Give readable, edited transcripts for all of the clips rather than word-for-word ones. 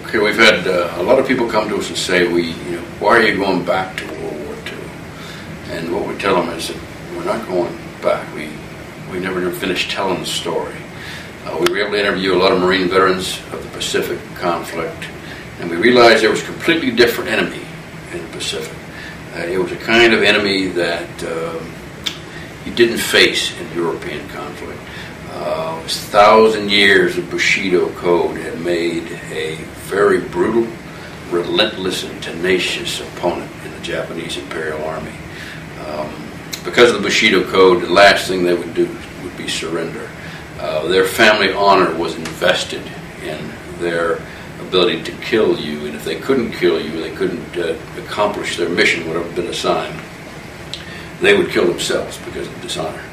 Okay, we've had a lot of people come to us and say, why are you going back to World War II? And what we tell them is that we're not going back. We never finished telling the story. We were able to interview a lot of Marine veterans of the Pacific conflict, and we realized there was a completely different enemy in the Pacific. It was a kind of enemy that you didn't face in European conflict. 1,000 years of Bushido Code had made a very brutal, relentless, and tenacious opponent in the Japanese Imperial Army. Because of the Bushido Code, the last thing they would do would be surrender. Their family honor was invested in their ability to kill you, and if they couldn't kill you, they couldn't accomplish their mission, whatever had been assigned, they would kill themselves because of dishonor.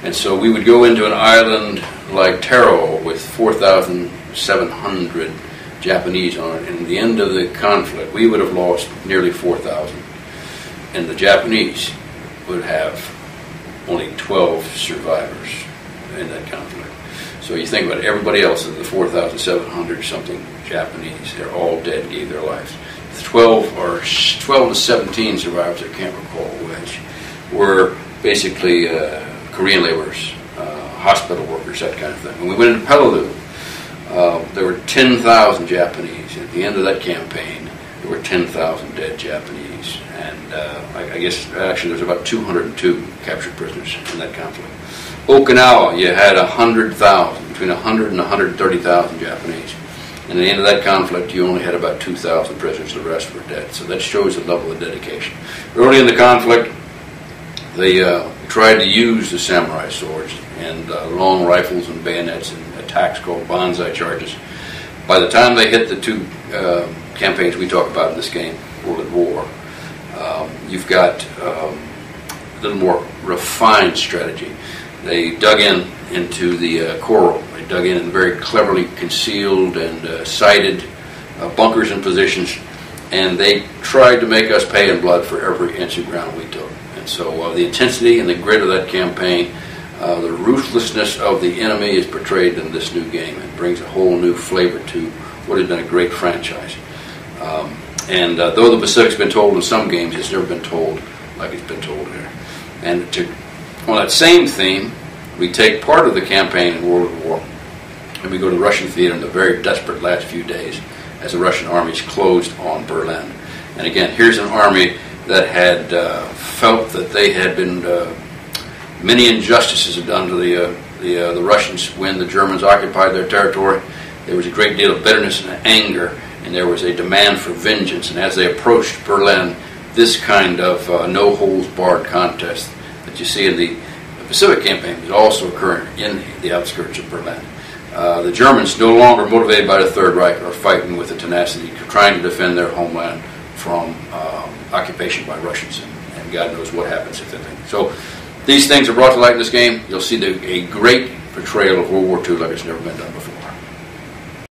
And so we would go into an island like Taro with 4,700 Japanese on it, and at the end of the conflict, we would have lost nearly 4,000, and the Japanese would have only 12 survivors in that conflict. So you think about it, everybody else of the 4,700 something Japanese, they're all dead, gave their lives. 12 to 17 survivors, I can't recall which, were basically Korean laborers, hospital workers, that kind of thing. When we went into Peleliu, there were 10,000 Japanese. At the end of that campaign, there were 10,000 dead Japanese. And I guess actually there's about 202 captured prisoners in that conflict. Okinawa, you had 100,000, between 100 and 130,000 Japanese. And at the end of that conflict, you only had about 2,000 prisoners. The rest were dead. So that shows the level of dedication. Early in the conflict, they tried to use the samurai swords and long rifles and bayonets and attacks called banzai charges. By the time they hit the two campaigns we talk about in this game, World at War, you've got a little more refined strategy. They dug into the coral. They dug in very cleverly concealed and sighted bunkers and positions, and they tried to make us pay in blood for every inch of ground we took. And so the intensity and the grit of that campaign, the ruthlessness of the enemy is portrayed in this new game. It brings a whole new flavor to what has been a great franchise. And though the Pacific's been told in some games, it's never been told like it's been told here. And on that same theme, we take part of the campaign in World War, and we go to the Russian theater in the very desperate last few days as the Russian armies closed on Berlin. And again, here's an army that had felt that they had been many injustices had done to the Russians when the Germans occupied their territory. There was a great deal of bitterness and anger, and there was a demand for vengeance. And as they approached Berlin, this kind of no-holds-barred contest that you see in the Pacific campaign is also occurring in the outskirts of Berlin. The Germans, no longer motivated by the Third Reich, are fighting with a tenacity, trying to defend their homeland from occupation by Russians, and God knows what happens if they think. So these things are brought to light in this game. You'll see a great portrayal of World War II like it's never been done before.